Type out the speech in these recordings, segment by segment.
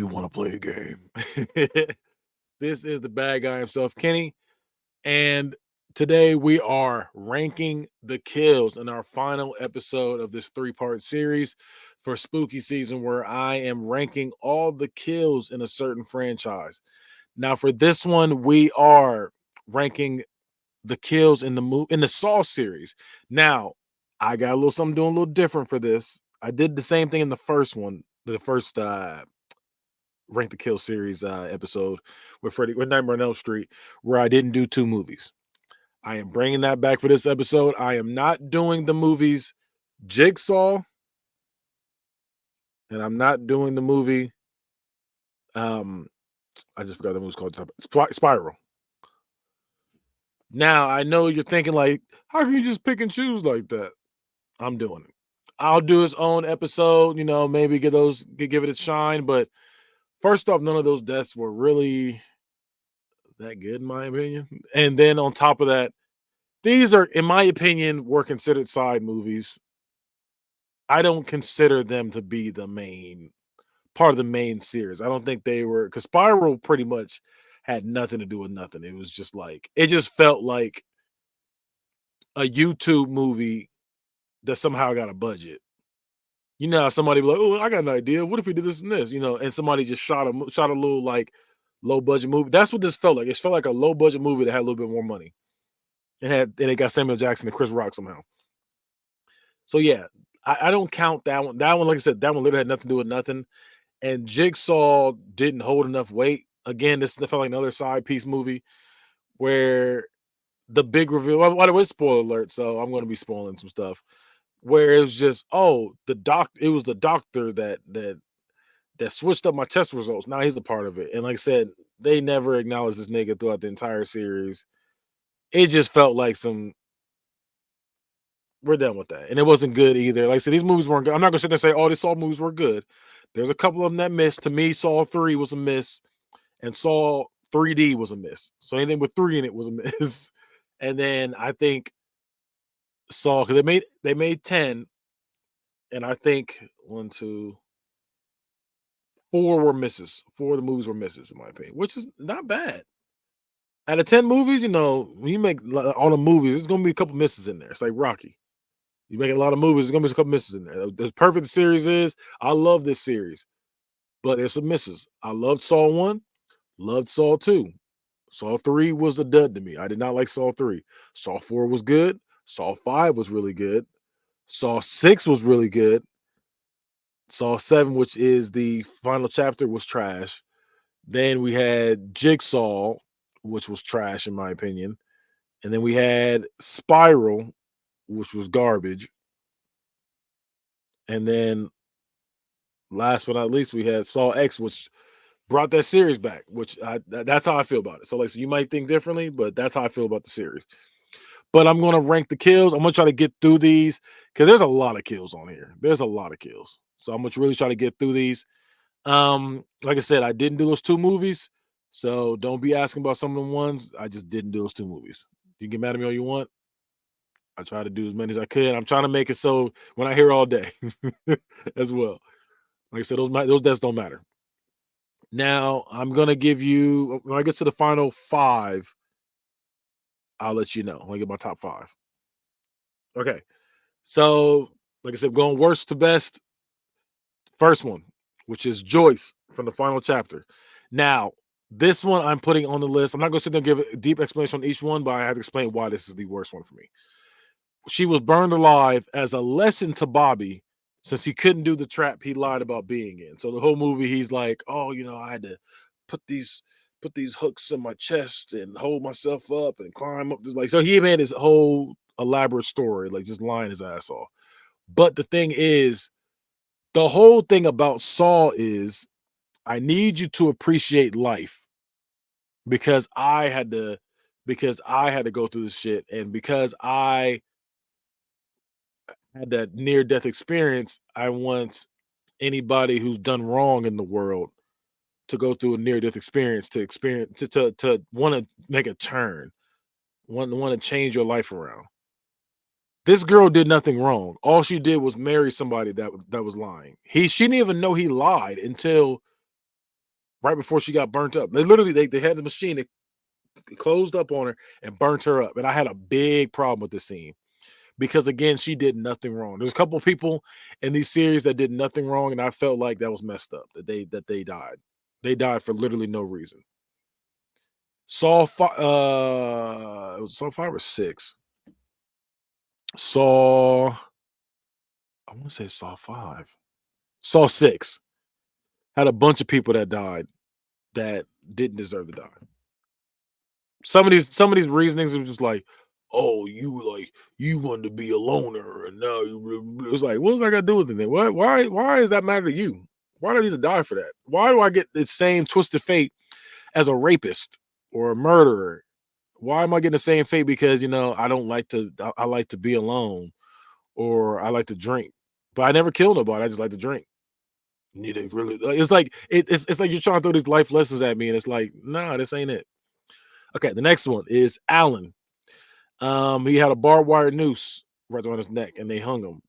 you want to play a game? This is the bad guy himself, Kenny. And today we are ranking the kills in our final episode of this three-part series for spooky season, where I am ranking all the kills in a certain franchise. Now, for this one, we are ranking the kills in the Saw series. Now, I got a little something doing a little different for this. I did the same thing in the first one, the first rank the kill series episode with Nightmare on Elm Street, where I didn't do two movies. I am bringing that back for this episode. I am not doing the movies Jigsaw, and I'm not doing the movie. I just forgot the movie's called Spiral. Now I know you're thinking like, how can you just pick and choose like that? I'm doing it. I'll do his own episode. Maybe give it its shine. But first off, none of those deaths were really that good in my opinion. And then on top of that, these are, in my opinion, were considered side movies. I don't consider them to be the main part of the main series. I don't think they were, because Spiral pretty much had nothing to do with nothing. It was just like, it just felt like a YouTube movie that somehow got a budget. How somebody be like, "Oh, I got an idea. What if we did this and this?" And somebody just shot a little like low budget movie. That's what this felt like. It felt like a low budget movie that had a little bit more money. It got Samuel Jackson and Chris Rock somehow. So yeah, I don't count that one. That one, like I said, that one literally had nothing to do with nothing. And Jigsaw didn't hold enough weight. Again, this felt like another side piece movie where the big reveal. By the way, spoiler alert. So I'm going to be spoiling some stuff. Where it was just, it was the doctor that switched up my test results. Now he's a part of it. And like I said, they never acknowledged this nigga throughout the entire series. It just felt like we're done with that. And it wasn't good either. Like I said, these movies weren't good. I'm not gonna sit there and say all these Saw movies were good. There's a couple of them that missed. To me, Saw 3 was a miss, and Saw 3D was a miss. So anything with 3 in it was a miss. And then I think Saw, because they made 10, and I think 1, 2, 4 were misses. 4 of the movies were misses, in my opinion, which is not bad. Out of 10 movies, when you make all the movies, there's gonna be a couple misses in there. It's like Rocky. You make a lot of movies, there's gonna be a couple misses in there. As perfect the series is, I love this series, but there's some misses. I loved Saw 1, loved Saw 2. Saw 3 was a dud to me. I did not like Saw 3. Saw 4 was good. Saw 5 was really good. Saw 6 was really good. Saw 7, which is the final chapter, was trash. Then we had Jigsaw, which was trash in my opinion. And then we had Spiral, which was garbage. And then last but not least, we had Saw X, which brought that series back, which that's how I feel about it. So you might think differently, but that's how I feel about the series. But I'm going to rank the kills. I'm going to try to get through these because there's a lot of kills on here. There's a lot of kills. So I'm going to really try to get through these. Like I said, I didn't do those two movies. So don't be asking about some of the ones. I just didn't do those two movies. You can get mad at me all you want. I try to do as many as I could. I'm trying to make it so when I hear all day as well. Like I said, those deaths don't matter. Now I'm gonna give you, when I get to the final 5, I'll let you know. I'm gonna get my top 5. Okay. So, like I said, going worst to best. First one, which is Joyce from the final chapter. Now, this one I'm putting on the list. I'm not going to sit there and give a deep explanation on each one, but I have to explain why this is the worst one for me. She was burned alive as a lesson to Bobby, since he couldn't do the trap he lied about being in. So the whole movie, he's like, "Oh, I had to put these hooks in my chest and hold myself up and climb up." So he made his whole elaborate story, like just lying his ass off. But the thing is, the whole thing about Saul is, I need you to appreciate life because I had to go through this shit, and because I had that near death experience, I want anybody who's done wrong in the world to go through a near death experience, to want to make a turn, want to change your life around. This girl did nothing wrong. All she did was marry somebody that was lying. She didn't even know he lied until right before she got burnt up. They literally they had the machine that closed up on her and burnt her up. And I had a big problem with this scene because again, she did nothing wrong. There's a couple of people in these series that did nothing wrong, and I felt like that was messed up that they died. They died for literally no reason. Saw it was Saw 5 or 6. Saw I want to say Saw 5. Saw 6 had a bunch of people that died that didn't deserve to die. Some of these reasonings are just like, oh, you wanted to be a loner, and now it was like, what does that got to do with it? Then? Why does that matter to you? Why do I need to die for that? Why do I get the same twisted fate as a rapist or a murderer? Why am I getting the same fate because I don't like to I like to be alone or I like to drink, but I never kill nobody. I just like to drink. Need it really? It's like it's like you're trying to throw these life lessons at me, and it's like, nah, this ain't it. Okay, the next one is Alan. He had a barbed wire noose right around his neck, and they hung him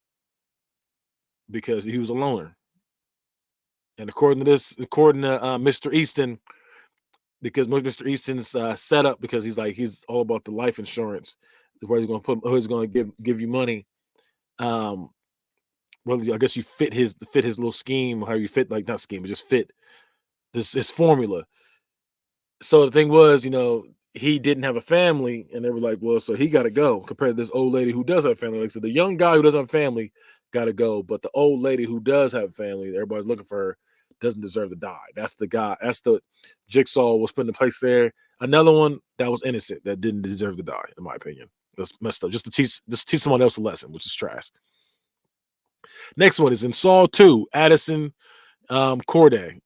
because he was a loner. And according to Mr. Easton, because Mr. Easton's set up because he's all about the life insurance, where he's going to give you money. Well, I guess you fit his little scheme, how you fit like not scheme, but just fit his formula. So the thing was, he didn't have a family, and they were like, well, so he got to go compared to this old lady who does have a family. Like, so the young guy who doesn't have a family got to go, but the old lady who does have a family, everybody's looking for her, doesn't deserve to die. That's the guy. That's the Jigsaw was put in place there. Another one that was innocent that didn't deserve to die, in my opinion. That's messed up. Just to teach someone else a lesson, which is trash. Next one is in Saw 2, Addison Corday.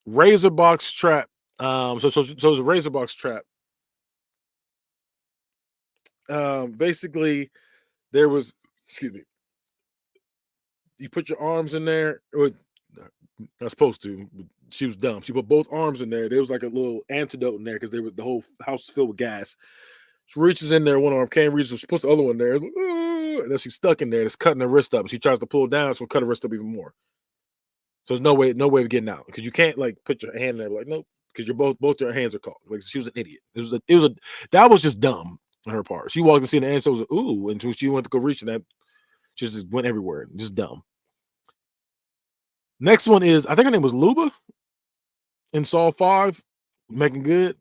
Razor box trap. So it's a razor box trap. Basically, there was, excuse me, you put your arms in there, or not supposed to. She was dumb. She put both arms in there. There was like a little antidote in there because the whole house was filled with gas. She reaches in there, one arm can't reach, so she puts the other one there, and then she's stuck in there. It's cutting her wrist up. She tries to pull it down, so cut her wrist up even more. So there's no way of getting out because you can't like put your hand there like nope because you're both your hands are caught. Like she was an idiot. That was just dumb on her part. She walked and seen the answer was ooh, and she went to go reach and that she just went everywhere. Just dumb. Next one is I think her name was Luba in Saw 5, Making Good.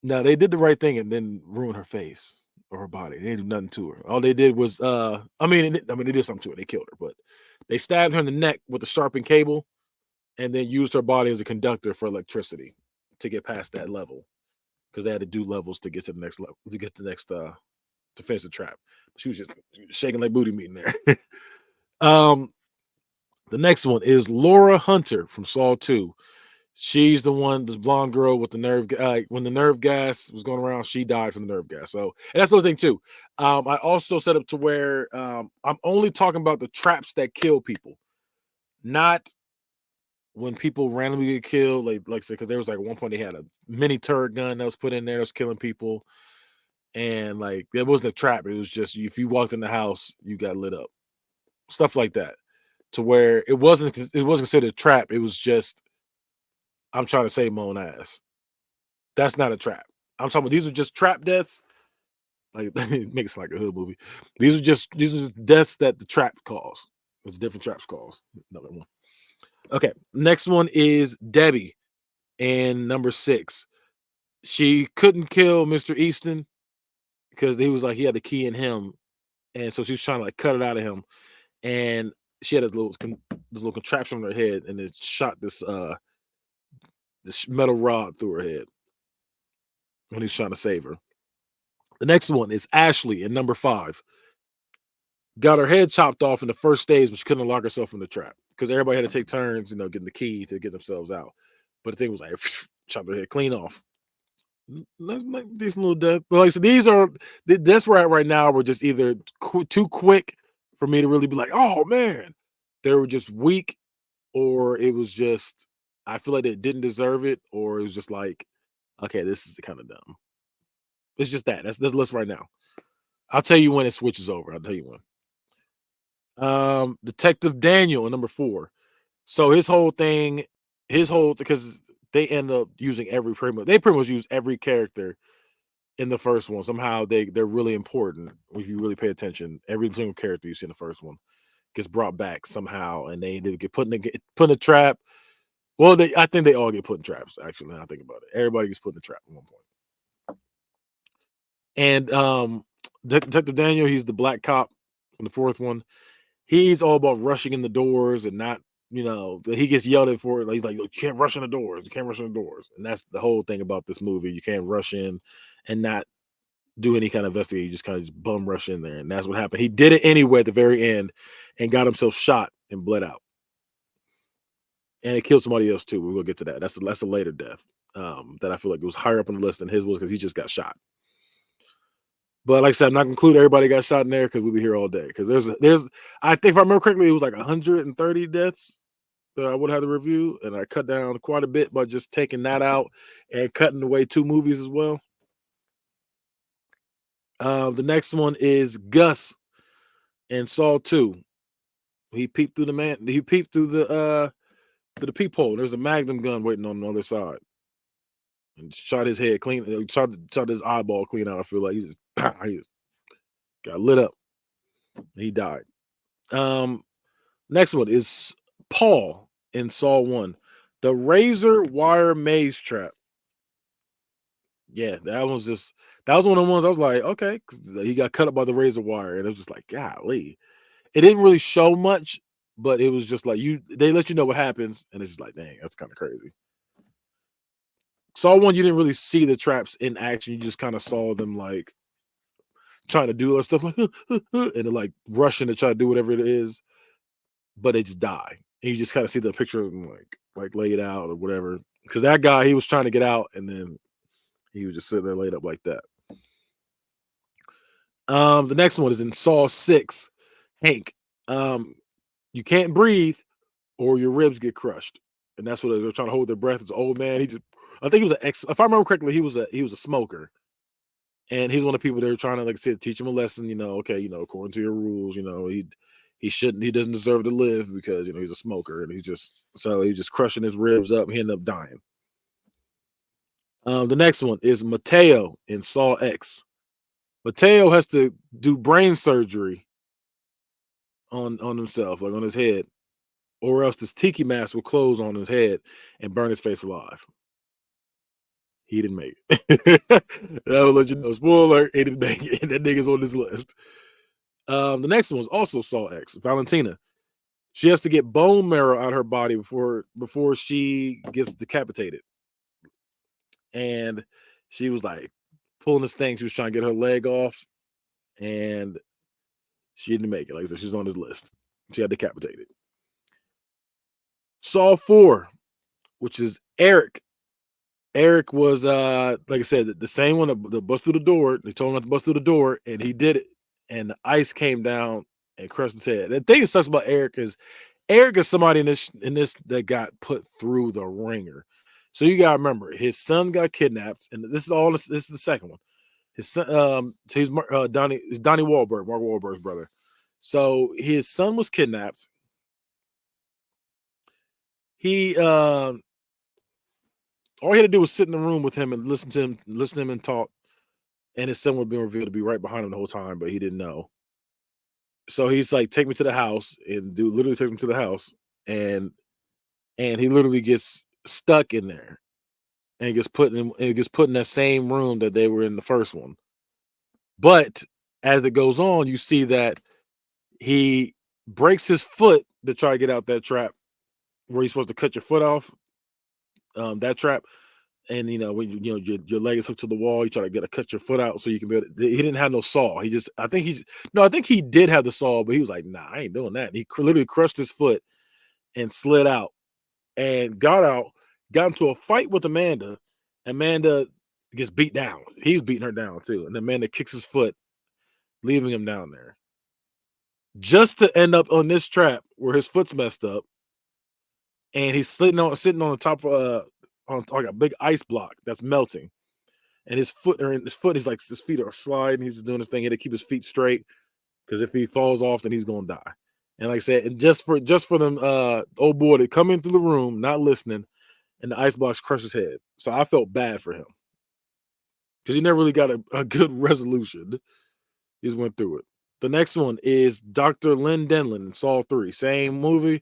Now they did the right thing and then ruined her face or her body. They didn't do nothing to her. All they did was I mean they did something to her. They killed her, but they stabbed her in the neck with a sharpened cable and then used her body as a conductor for electricity to get past that level because they had to do levels to get to the next level to finish the trap. She was just shaking like booty meat in there. The next one is Laura Hunter from Saw 2. She's the blonde girl with the nerve. When the nerve gas was going around, she died from the nerve gas. So, and that's the other thing too. I also set up to where I'm only talking about the traps that kill people, not when people randomly get killed. Like I said, because there was like at one point they had a mini turret gun that was put in there that was killing people, and like there wasn't a trap. It was just if you walked in the house, you got lit up. Stuff like that. To where it wasn't considered a trap. It was just I'm trying to save my own ass. That's not a trap. I'm talking about these are just trap deaths. Like it makes like a hood movie. These are deaths that the trap cause. There's different traps cause. Another one. Okay. Next one is Debbie in number 6. She couldn't kill Mr. Easton because he was like he had the key in him. And so she was trying to like cut it out of him. And she had this little contraption on her head and it shot this metal rod through her head when he's trying to save her. The next one is Ashley in number 5. Got her head chopped off in the first stage, but she couldn't lock herself in the trap because everybody had to take turns, getting the key to get themselves out. But the thing was like, chop her head clean off. These little death. But like I said, that's where at right now. We're just either too quick for me to really be like, oh man, they were just weak, or it was just I feel like they didn't deserve it, or it was just like, okay, this is kind of dumb. It's just that's this list right now. I'll tell you when it switches over. I'll tell you when. Detective Daniel in number 4. So his whole thing his whole because they end up using they pretty much use every character in the first one. Somehow they're really important if you really pay attention. Every single character you see in the first one gets brought back somehow, and they get put in a trap. Well, I think they all get put in traps. Actually, now I think about it, everybody gets put in a trap at one point. And Detective Daniel, he's the black cop in the fourth one. He's all about rushing in the doors and not, he gets yelled at for it. He's like, you can't rush in the doors. You can't rush in the doors. And that's the whole thing about this movie. You can't rush in and not do any kind of investigation. You just kind of just bum rush in there. And that's what happened. He did it anyway at the very end and got himself shot and bled out. And it killed somebody else too. We will get to that. That's a later death that I feel like it was higher up on the list than his was because he just got shot. But like I said, I'm not gonna include everybody got shot in there because we'll be here all day. Because there's I think if I remember correctly, it was like 130 deaths that I would have to review, and I cut down quite a bit by just taking that out and cutting away 2 movies as well. The next one is Gus in Saw 2. He peeped through the peephole. There's a Magnum gun waiting on the other side. And shot his head clean. Shot his eyeball clean out. I feel like he just got lit up. He died. Next one is Paul in Saw 1. The razor wire maze trap. Yeah, that was one of the ones I was like, okay, 'cause he got cut up by the razor wire, and it was just like, golly. It didn't really show much, but it was just like they let you know what happens, and it's just like, dang, that's kind of crazy. Saw 1, you didn't really see the traps in action. You just kind of saw them like trying to do other stuff like and they're like rushing to try to do whatever it is, but they just die. And you just kind of see the picture of them like laid out or whatever. Because that guy, he was trying to get out, and then he was just sitting there laid up like that. The next one is in Saw 6. Hank, you can't breathe or your ribs get crushed, and that's what they're trying to hold their breath. It's an old man. I think he was if I remember correctly, he was a smoker, and he's one of the people they're trying to, like I said, teach him a lesson. Okay, according to your rules, he doesn't deserve to live because he's a smoker, and he's just crushing his ribs up. And he ended up dying. The next one is Mateo in Saw X. Mateo has to do brain surgery on himself, like on his head, or else this tiki mask will close on his head and burn his face alive. He didn't make it. That will let you know. Spoiler: he didn't make it. That nigga's on this list. The next one was also Saw X. Valentina. She has to get bone marrow out of her body before she gets decapitated. And she was like pulling this thing. She was trying to get her leg off, and she didn't make it. Like I said, she's on his list. She got decapitated. Saw 4, which is Eric. Eric was like I said, the same one that bust through the door. They told him not to bust through the door, and he did it. And the ice came down and crushed his head. The thing that sucks about Eric is somebody in this that got put through the ringer. So you gotta remember, his son got kidnapped, and this is the second one. His son, so he's Donnie Wahlberg, Mark Wahlberg's brother. So his son was kidnapped. He all he had to do was sit in the room with him and listen to him and talk, and his son would be revealed to be right behind him the whole time, but he didn't know. So he's like, take me to the house, and literally takes him to the house, and he literally gets stuck in there and gets put in that same room that they were in the first one. But as it goes on, you see that he breaks his foot to try to get out that trap where you're supposed to cut your foot off, that trap. And when your leg is hooked to the wall, you try to cut your foot out so you can be able to, he didn't have no saw. I think he did have the saw, but he was like, nah, I ain't doing that. And he literally crushed his foot and slid out and got into a fight with Amanda. Amanda gets beat down. He's beating her down too. And Amanda kicks his foot, leaving him down there. Just to end up on this trap where his foot's messed up. And he's sitting on the top of on like a big ice block that's melting, and his feet are sliding. He's just doing this thing here to keep his feet straight, because if he falls off, then he's gonna die. And like I said, and just for them old boy to come into the room, not listening, and the ice box crushed his head. So I felt bad for him because he never really got a good resolution. He just went through it. The next one is Dr. Lynn Denlin in Saw 3. Same movie.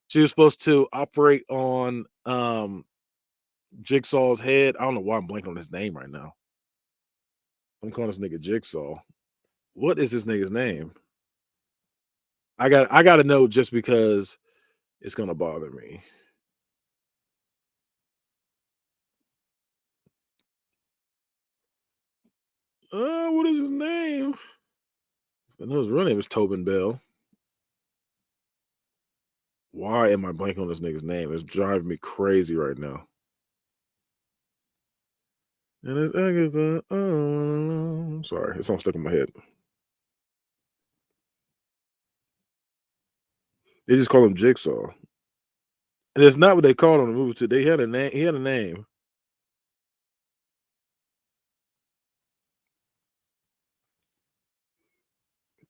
She was supposed to operate on Jigsaw's head. I don't know why I'm blanking on his name right now. I'm calling this nigga Jigsaw. What is this nigga's name? I gotta know just because it's gonna bother me. What is his name? I know his real name is Tobin Bell. Why am I blanking on this nigga's name? It's driving me crazy right now. And it's Agatha. Oh, sorry, it's all stuck in my head. They just call him Jigsaw, and it's not what they called him in the movie. Too. They had a name. He had a name.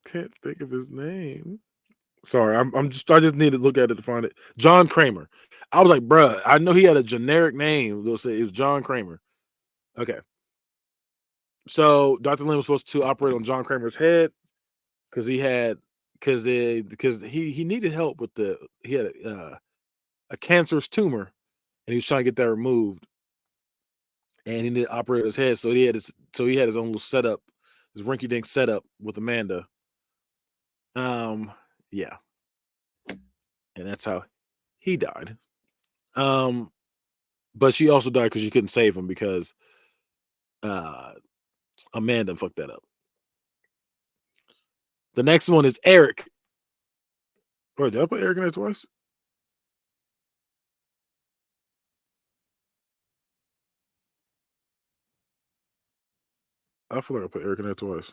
Can't think of his name. Sorry, I just need to look at it to find it. John Kramer. I was like, bruh, I know he had a generic name. They'll say it's John Kramer. Okay. So Dr. Lynn was supposed to operate on John Kramer's head because he had because he needed help with he had a cancerous tumor and he was trying to get that removed and he needed to operate his head. So he had his own little setup, his rinky dink setup with Amanda. Yeah, and that's how he died. But she also died because she couldn't save him because uh Amanda fucked that up. The next one is Eric. Wait, did I put Eric in there twice? I feel like I put Eric in there twice.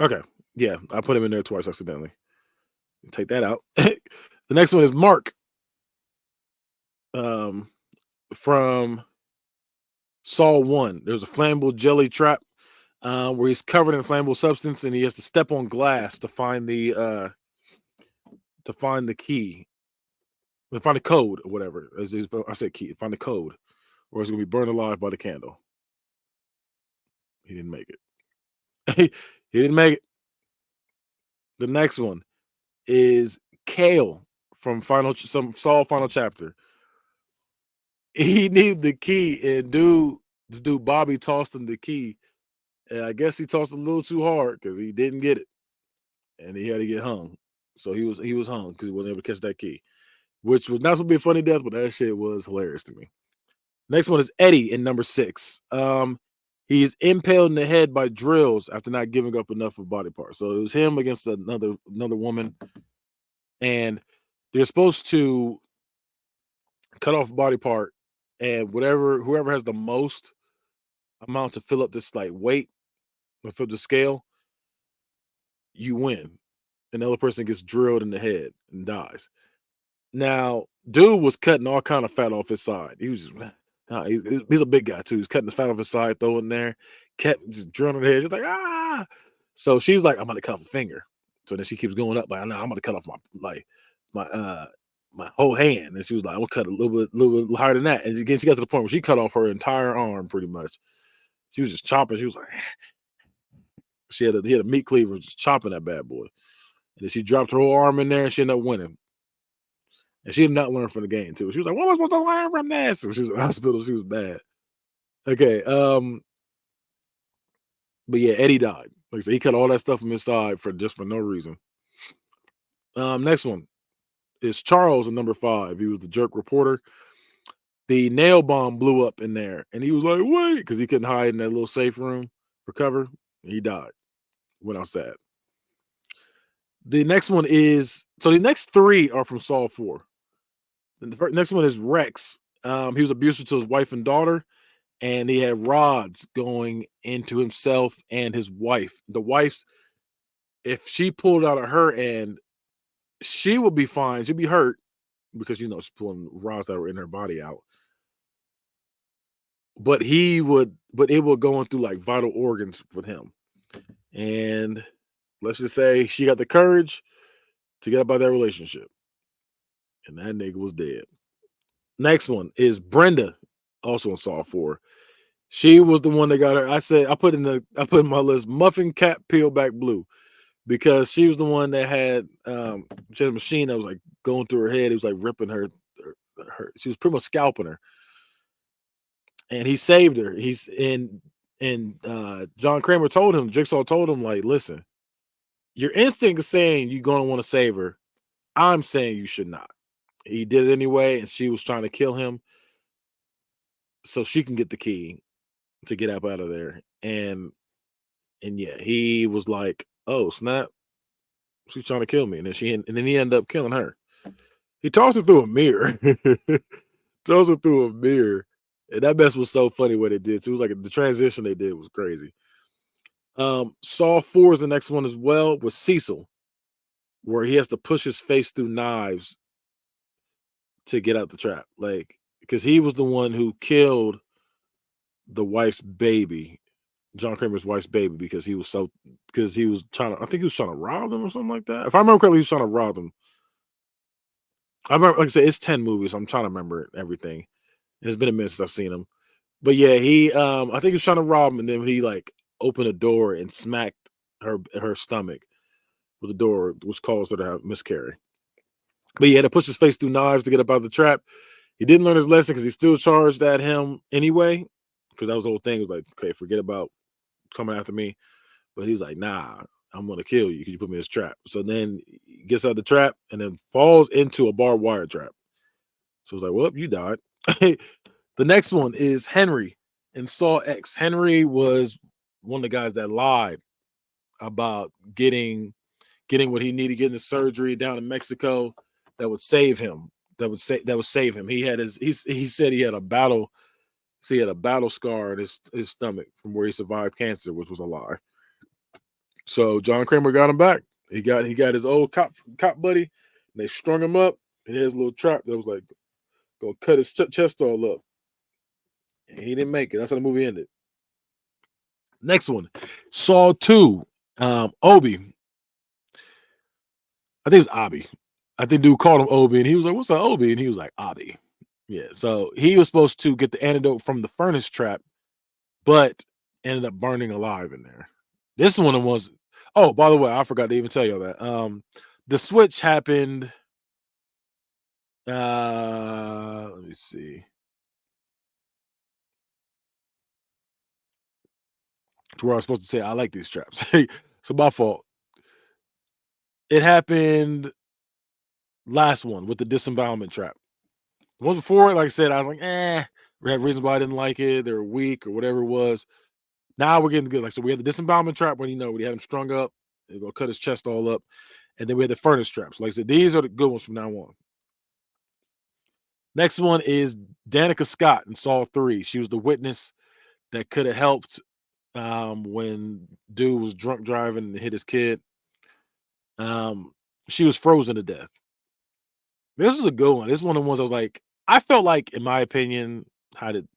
Okay. Yeah, I put him in there twice accidentally. Take that out. The next one is Mark. Um, from Saw 1. There's a flammable jelly trap where he's covered in flammable substance and he has to step on glass to find the key. To find the code or whatever. I said key, find the code. Or it's gonna be burned alive by the candle. He didn't make it. He didn't make it. The next one is Kale from Saw Final Chapter. He needed the key, and dude Bobby tossed him the key, and I guess he tossed it a little too hard because he didn't get it, and he had to get hung. So he was hung because he wasn't able to catch that key, which was not supposed to be a funny death, but that shit was hilarious to me. Next one is Eddie in number 6. He's impaled in the head by drills after not giving up enough of body parts. So it was him against another woman, and they're supposed to cut off a body part, and whoever has the most amount to fill up this like weight or fill the scale, you win. And the other person gets drilled in the head and dies. Now, dude was cutting all kind of fat off his side. He was just, he's a big guy too. He's cutting the fat off his side, throwing there, kept just drilling her head. She's like, ah. So she's like, I'm gonna cut off a finger. So then she keeps going up, like, no, I'm gonna cut off my whole hand. And she was like, I'm gonna cut a little bit higher than that. And again, she got to the point where she cut off her entire arm pretty much. She was just chopping. She was like, he had a meat cleaver just chopping that bad boy. And then she dropped her whole arm in there and she ended up winning. And she did not learn from the game too. She was like, "What am I supposed to learn from this?" So she was in the hospital. She was bad. Okay. But yeah, Eddie died. Like I said, he cut all that stuff from his side for no reason. Next one is Charles in number 5. He was the jerk reporter. The nail bomb blew up in there, and he was like, "Wait," because he couldn't hide in that little safe room for cover. And he died. Went outside. The next one is the next 3 are from Saw 4. And the next one is Rex. He was abusive to his wife and daughter, and he had rods going into himself and his wife. The wife's, if she pulled out of her end, she would be fine. She'd be hurt because she's pulling rods that were in her body out. But it would go into like vital organs with him. And let's just say she got the courage to get up out of that relationship. and that nigga was dead. Next one is Brenda, also in Saw 4. She was the one that got her. I put in my list Muffin Cap Peelback Blue because she was the one that had she had a machine that was like going through her head. It was like ripping her. She was pretty much scalping her, and he saved her. John Kramer told him, Jigsaw told him, like, listen, your instinct is saying you're gonna want to save her. I'm saying you should not. He did it anyway, and she was trying to kill him so she can get the key to get up out of there. And yeah, he was like, "Oh snap, she's trying to kill me," and then he ended up killing her. He tossed her through a mirror, tossed her through a mirror, and that mess was so funny what it did. So it was like the transition they did was crazy. Saw 4 is the next one as well with Cecil, where he has to push his face through knives to get out the trap, like because he was the one who killed the wife's baby, John Kramer's wife's baby, because he was trying to. I think he was trying to rob them or something like that. If I remember correctly, he was trying to rob them. I remember, like I said, it's 10 movies. So I'm trying to remember everything. And it's been a minute since I've seen him. But yeah, I think he was trying to rob him, and then he like opened a door and smacked her stomach with the door, which caused her to have miscarry. But he had to push his face through knives to get up out of the trap. He didn't learn his lesson because he still charged at him anyway. Because that was the whole thing. It was like, okay, forget about coming after me. But he was like, nah, I'm gonna kill you because you put me in this trap. So then he gets out of the trap and then falls into a barbed wire trap. So it's like, well, you died. The next one is Henry in Saw X. Henry was one of the guys that lied about getting what he needed, getting the surgery down in Mexico that would save him. That would save him. He had he said he had a battle. So he had a battle scar in his stomach from where he survived cancer, which was a lie. So John Kramer got him back. He got his old cop buddy, and they strung him up in his little trap that was like gonna cut his chest all up. And he didn't make it. That's how the movie ended. Next one, Saw 2. Obi. I think it's Obi. I think dude called him Obi, and he was like, "What's up, Obi?" And he was like, "Obi." Yeah. So he was supposed to get the antidote from the furnace trap, but ended up burning alive in there. This one was. Oh, by the way, I forgot to even tell y'all that. The switch happened. Let me see. To where I was supposed to say I like these traps. So my fault. It happened last one with the disembowelment trap. The ones before, like I said, I was like, we had reasons why I didn't like it. They were weak or whatever it was. Now we're getting good. Like, so we had the disembowelment trap when when he had him strung up, they're gonna cut his chest all up. And then we had the furnace traps. Like I said, these are the good ones from now on. Next one is Danica Scott in Saw 3. She was the witness that could have helped when dude was drunk driving and hit his kid. She was frozen to death. This is a good one. This is one of the ones I was like, I felt like, in my opinion, how did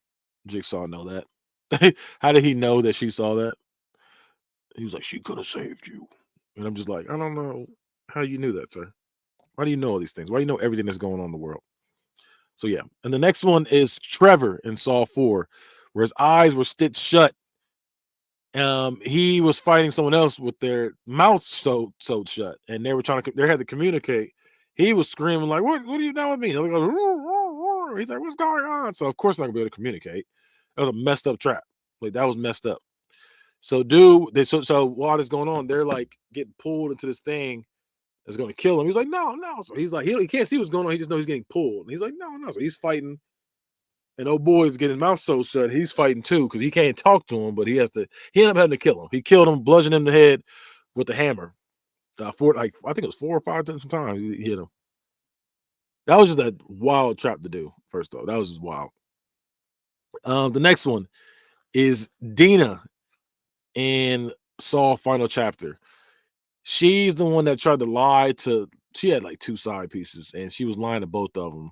Jigsaw know that? How did he know that she saw that? He was like, she could have saved you. And I'm just like, I don't know how you knew that, sir. Why do you know all these things? Why do you know everything that's going on in the world? So yeah. And the next one is Trevor in Saw 4, where his eyes were stitched shut. He was fighting someone else with their mouth sewed shut, and they were they had to communicate. He was screaming like, "What are you doing with me?" And like, he's like, "What's going on?" So of course not gonna be able to communicate. That was a messed up trap. Like that was messed up. So so while this going on, they're like getting pulled into this thing that's gonna kill him. He's like, no. So he's like, he can't see what's going on. He just knows he's getting pulled. And he's like, no. So he's fighting. And old boy's getting his mouth so shut. He's fighting too because he can't talk to him, but he ended up having to kill him. He killed him, bludgeoned him in the head with a hammer. I think it was 4 or 5 times he hit him. That was just a wild trap to do. First though, that was just wild. The next one is Dina in Saw Final Chapter. She's the one that tried to lie to. She had like 2 side pieces, and she was lying to both of them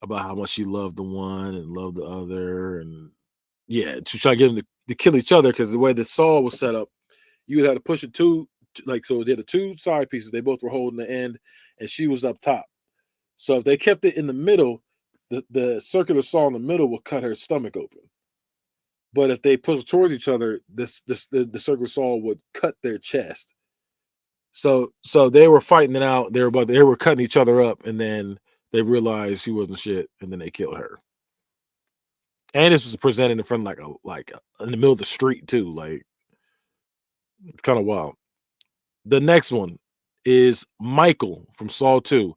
about how much she loved the one and loved the other, and yeah, to try to get them to kill each other because the way the saw was set up, you would have to push it so they had the 2 side pieces. They both were holding the end, and she was up top. So if they kept it in the middle, the circular saw in the middle will cut her stomach open. But if they push towards each other, the circular saw would cut their chest. So they were fighting it out. They were cutting each other up, and then they realized she wasn't shit, and then they killed her. And this was presented in front of in the middle of the street too, like kind of wild. The next one is Michael from Saw 2.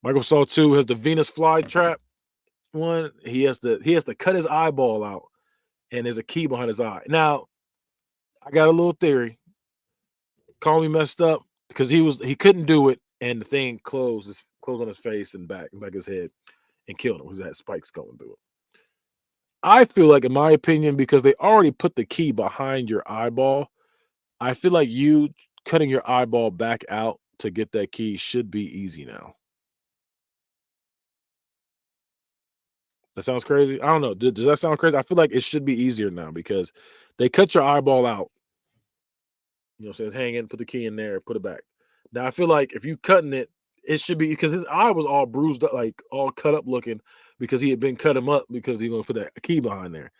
Michael Saw 2 has the Venus flytrap one. He has to cut his eyeball out, and there's a key behind his eye. Now, I got a little theory. Call me messed up because he couldn't do it, and the thing closed on his face and back of his head and killed him because it had spikes going through it. I feel like, in my opinion, because they already put the key behind your eyeball, I feel like you cutting your eyeball back out to get that key should be easy now. That sounds crazy. I don't know. Does that sound crazy? I feel like it should be easier now because they cut your eyeball out. You know, says hang in, put the key in there, put it back. Now I feel like if you cutting it, it should be because his eye was all bruised up, like all cut up looking, because he had been cut him up because he gonna put that key behind there.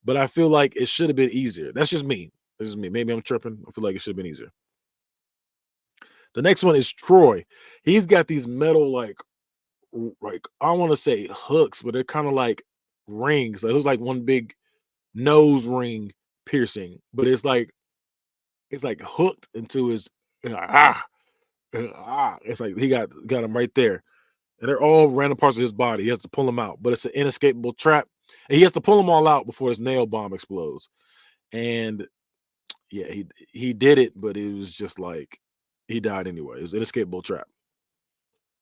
But I feel like it should have been easier. That's just me. This is me. Maybe I'm tripping. I feel like it should have been easier. The next one is Troy. He's got these metal like I want to say hooks, but they're kind of like rings. It looks like one big nose ring piercing, but it's like hooked into his It's like he got him right there, and they're all random parts of his body. He has to pull them out, but it's an inescapable trap, and he has to pull them all out before his nail bomb explodes. And yeah, he did it, but it was just like he died anyway. It was an inescapable trap.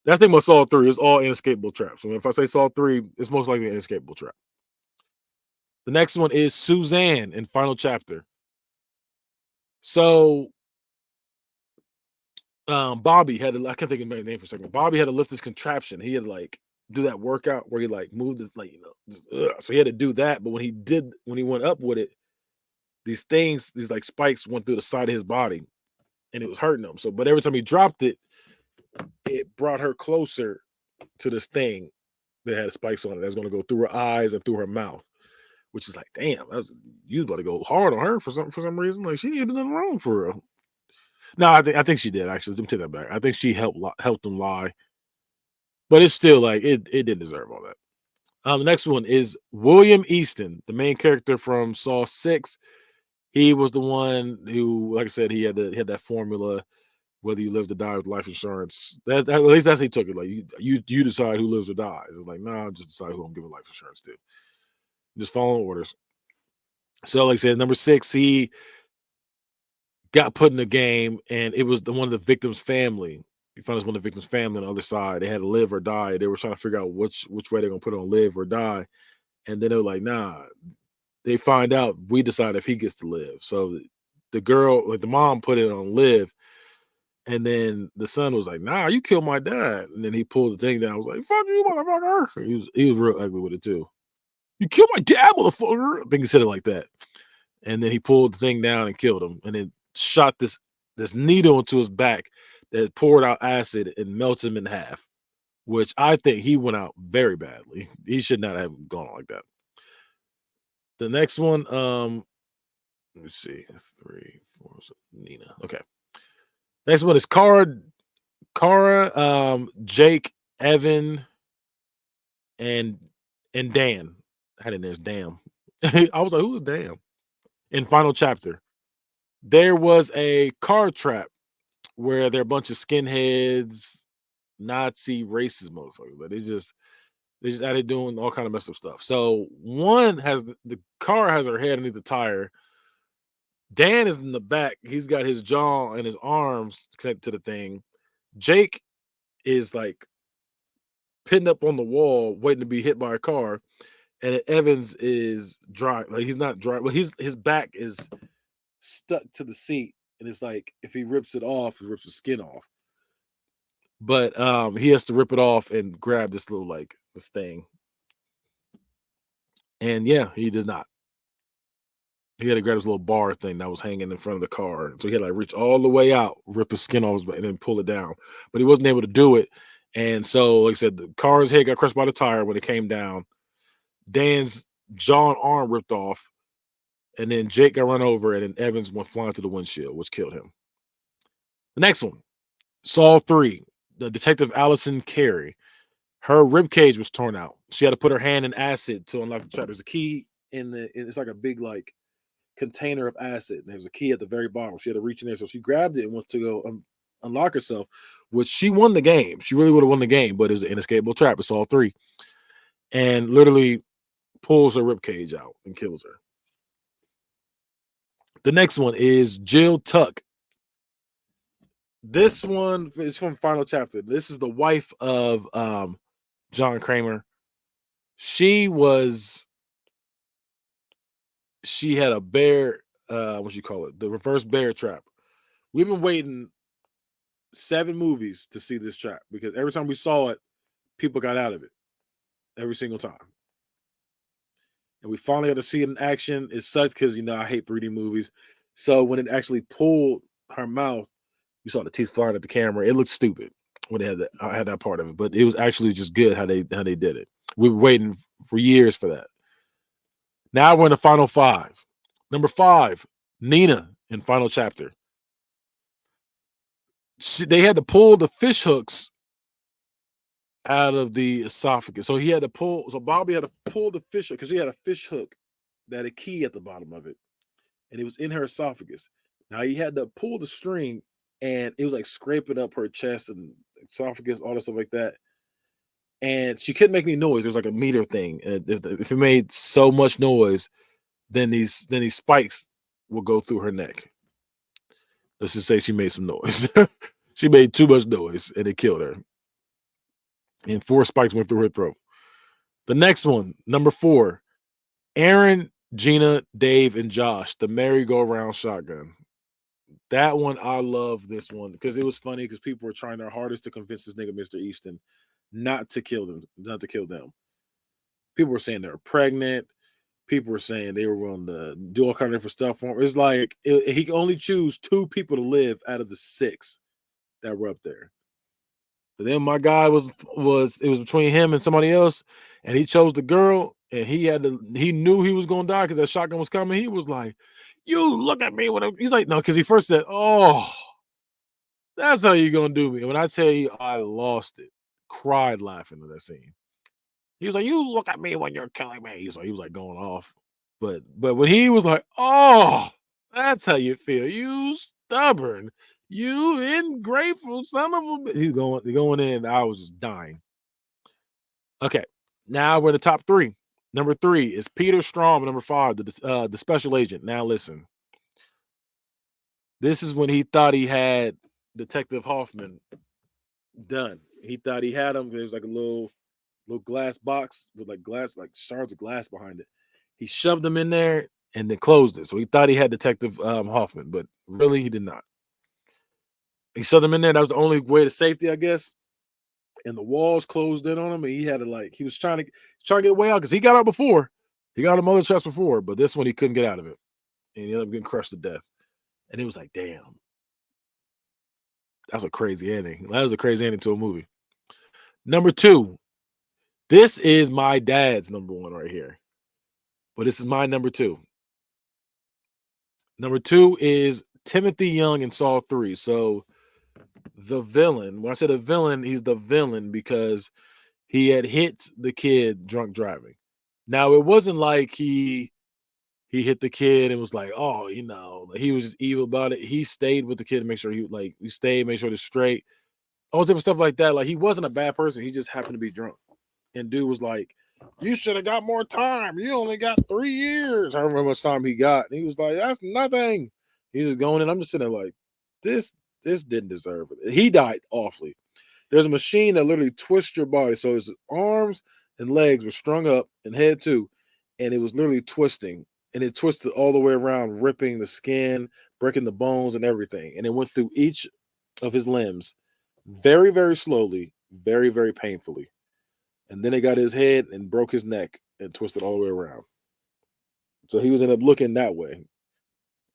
That's the thing about Saw 3. It's all inescapable traps. So if I say Saw 3, it's most likely an inescapable trap. The next one is Suzanne in Final Chapter. So Bobby had to, I can't think of my name for a second. Bobby had to lift this contraption. He had to like do that workout where he like moved this so he had to do that. But when he went up with it, these like spikes went through the side of his body and it was hurting him. So, but every time he dropped it, it brought her closer to this thing that had spikes on it. That's going to go through her eyes and through her mouth, which is like, damn, you was about to go hard on her for some reason. Like she didn't do nothing wrong for real. No, I think she did actually. Let me take that back. I think she helped him lie, but it's still like it didn't deserve all that. The next one is William Easton, the main character from Saw 6. He was the one who, like I said, he had that formula. Whether you live to die with life insurance, at least that's how he took it. Like you decide who lives or dies. It's like, nah, just decide who I'm giving life insurance to. Just following orders. So, like I said, number 6, he got put in the game, and it was one of the victim's family. You found out one of the victim's family on the other side. They had to live or die. They were trying to figure out which way they're gonna put on live or die. And then they were like, nah. They find out we decide if he gets to live. So the girl, like the mom, put it on live. And then the son was like, nah, you killed my dad. And then he pulled the thing down. I was like, fuck you, motherfucker. He was real ugly with it too. You killed my dad, motherfucker. I think he said it like that. And then he pulled the thing down and killed him. And then shot this needle into his back that poured out acid and melted him in half, which I think he went out very badly. He should not have gone like that. The next one, let me see, 3, 4, Nina. Okay. Next one is Kara, Jake, Evan, and Dan. I had it there as Damn. I was like, who's Damn? In Final Chapter, there was a car trap where there are a bunch of skinheads, Nazi racist motherfuckers. Like they just out here doing all kind of messed up stuff. So one has the car has her head underneath the tire. Dan is in the back. He's got his jaw and his arms connected to the thing. Jake is like pinned up on the wall, waiting to be hit by a car. And Evans is dry. Like he's not dry. Well, his back is stuck to the seat. And it's like if he rips it off, he rips the skin off. But he has to rip it off and grab this little this thing. And yeah, he does not. He had to grab his little bar thing that was hanging in front of the car. So he had to reach all the way out, rip his skin off, and then pull it down. But he wasn't able to do it. And so, like I said, the car's head got crushed by the tire when it came down. Dan's jaw and arm ripped off, and then Jake got run over, and then Evans went flying to the windshield, which killed him. The next one, Saw 3, the detective Allison Carey. Her rib cage was torn out. She had to put her hand in acid to unlock the trap. There's a key it's like a big like container of acid. And there's a key at the very bottom. She had to reach in there, so she grabbed it and went to go unlock herself. Which she won the game. She really would have won the game, but it was an inescapable trap. It's Saw 3, and literally pulls her rib cage out and kills her. The next one is Jill Tuck. This one is from Final Chapter. This is the wife of John Kramer. She had a bear, what you call it, the reverse bear trap. We've been waiting 7 movies to see this trap because every time we saw it, people got out of it every single time. And we finally got to see it in action. It sucked because I hate 3D movies. So when it actually pulled her mouth, you saw the teeth flying at the camera. It looked stupid when it had that part of it, but it was actually just good how they did it. We were waiting for years for that. Now we're in the final 5. Number 5, Nina in Final Chapter. They had to pull the fish hooks out of the esophagus. So Bobby had to pull the fish hook because she had a fish hook that had a key at the bottom of it, and it was in her esophagus. Now he had to pull the string, and it was like scraping up her chest and esophagus, all that stuff like that. And she couldn't make any noise. There was like a meter thing. And if it made so much noise, then these spikes will go through her neck. Let's just say she made some noise. She made too much noise, and it killed her. And 4 spikes went through her throat. The next one, number 4, Aaron, Gina, Dave, and Josh, the merry-go-round shotgun. That one, I love this one because it was funny because people were trying their hardest to convince this nigga, Mr. Easton, not to kill them. People were saying they were pregnant. People were saying they were willing to do all kind of different stuff for him. It's like he could only choose 2 people to live out of the 6 that were up there. But then my guy was between him and somebody else, and he chose the girl, and he knew he was gonna die because that shotgun was coming. He was like, "You look at me when he's like, no," because he first said, "Oh, that's how you gonna do me." And when I tell you, I lost it, cried laughing at that scene. He was like, "You look at me when you're killing me." He was like going off, but when he was like, "Oh, that's how you feel, you stubborn, you ungrateful son of a," he's going in. I was just dying. Okay, now we're in the top 3. Number 3 is Peter Strahm. Number 5, the special agent. Now listen, this is when he thought he had Detective Hoffman done. He thought he had him. There was like a little glass box with like shards of glass behind it. He shoved them in there and then closed it. So he thought he had Detective Hoffman, but really he did not. He shoved them in there. That was the only way to safety, I guess. And the walls closed in on him, and he had to he was trying to get away out because he got out before. He got a other chest before, but this one he couldn't get out of it, and he ended up getting crushed to death. And it was like, damn, that was a crazy ending. That was a crazy ending to a movie. Number 2, this is my dad's number 1 right here, but this is my number 2. Number 2 is Timothy Young in Saw 3. So the villain, when I said a villain, he's the villain because he had hit the kid drunk driving. Now, it wasn't like he hit the kid and was like, oh, he was just evil about it. He stayed with the kid to make sure he stayed, make sure it's straight. All different stuff like that. Like, he wasn't a bad person. He just happened to be drunk. And dude was like, you should have got more time. You only got 3 years. I don't remember how much time he got. And he was like, that's nothing. He's just going in. I'm just sitting there like, this didn't deserve it. He died awfully. There's a machine that literally twists your body. So his arms and legs were strung up and head too. And it was literally twisting. And it twisted all the way around, ripping the skin, breaking the bones and everything. And it went through each of his limbs very, very slowly, very, very painfully. And then it got his head and broke his neck and twisted all the way around. So he was ended up looking that way.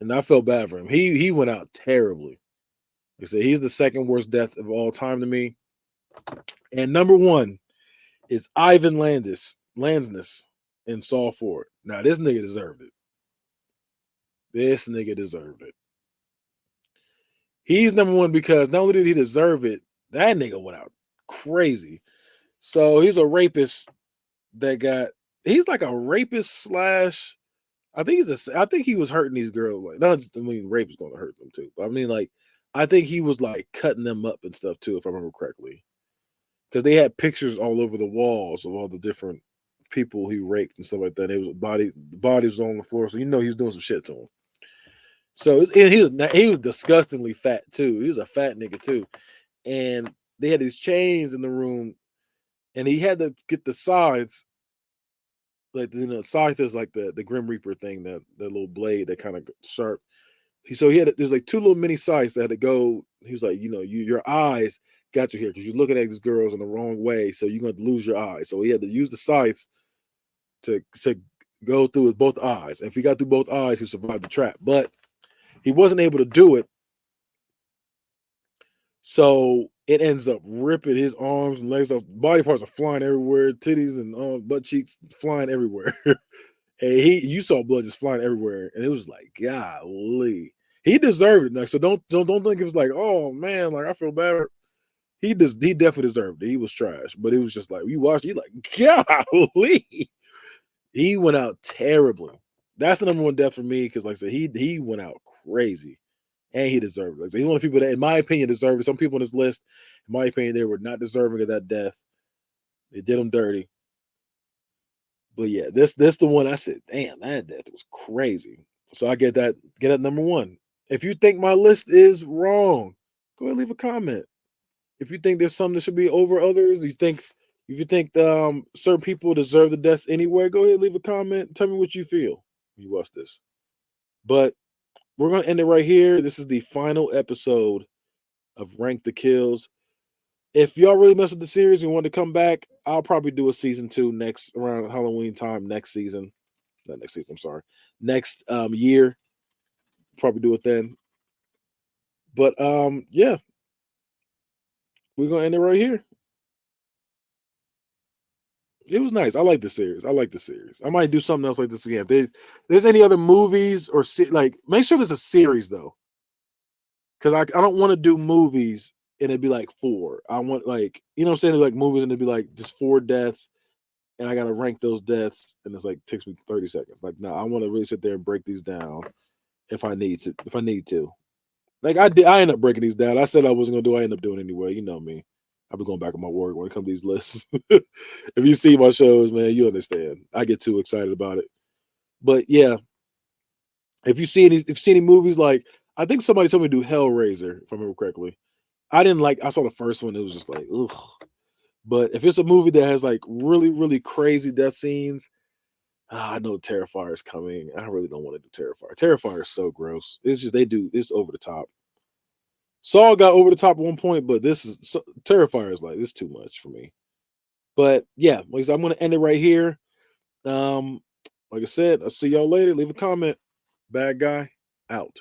And I felt bad for him. He went out terribly. Like I said, he's the second worst death of all time to me. And number one is Ivan Lansness in Saw 4. Now, this nigga deserved it. This nigga deserved it. He's number one because not only did he deserve it, that nigga went out crazy. So he's a rapist that got. He's like a rapist slash. I think I think he was hurting these girls. Like, not just, I mean, rape is going to hurt them too. But I mean, like, I think he was like cutting them up and stuff too, if I remember correctly. Because they had pictures all over the walls of all the different people he raped and stuff like that. It was the bodies on the floor, so you know he was doing some shit to them. So he was disgustingly fat too. He was a fat nigga too, and they had these chains in the room, and he had to get the sides. Like, you know, scythe is like the Grim Reaper thing, that little blade that kind of sharp. So he had there's like two little mini scythes that had to go. He was like, you know, your eyes got you here because you're looking at these girls in the wrong way, so you're going to lose your eyes. So he had to use the scythes to go through with both eyes. And if he got through both eyes, he survived the trap. But he wasn't able to do it, so it ends up ripping his arms and legs off. Body parts are flying everywhere, titties and butt cheeks flying everywhere. And you saw blood just flying everywhere, and it was like, golly, he deserved it. Like, so don't think it was like, oh man, like I feel bad. He definitely deserved it. He was trash, but it was just like you watched, you like, golly, he went out terribly. That's the number one death for me because, like I said, he went out crazy, and he deserved it. Like, so he's one of the people that, in my opinion, deserved it. Some people on this list, in my opinion, they were not deserving of that death. They did him dirty. But yeah, this the one I said, damn, that death was crazy. So I get that number one. If you think my list is wrong, go ahead and leave a comment. If you think there's something that should be over others, if you think certain people deserve the deaths anyway, go ahead and leave a comment. Tell me what you feel when you watch this. But we're gonna end it right here. This is the final episode of Rank the Kills. If y'all really mess with the series and want to come back, I'll probably do a season 2 next around Halloween time next season. Not next season, I'm sorry. Next year. Probably do it then. But yeah. We're gonna end it right here. It was nice. I like the series. I might do something else like this again. If there's any other movies or like, make sure there's a series though. Because I don't want to do movies and it'd be like 4. I want, like, you know what I'm saying? Like movies and it'd be like just 4 deaths and I gotta rank those deaths and it's like takes me 30 seconds. Like, no, I want to really sit there and break these down if I need to. Like I end up breaking these down. I said I wasn't gonna do, I end up doing anyway. You know me. I've been going back on my work when it comes to these lists. If you see my shows, man, you understand. I get too excited about it. But yeah, if you see any movies, like, I think somebody told me to do Hellraiser, if I remember correctly. I didn't like. I saw the first one. It was just like, ugh. But if it's a movie that has like really, really crazy death scenes, I know Terrifier is coming. I really don't want to do Terrifier. Terrifier is so gross. It's just it's over the top. Saw got over the top at one point, but Terrifier is like, it's too much for me. But yeah, like I said, I'm gonna end it right here. Like I said, I'll see y'all later. Leave a comment. Bad guy out.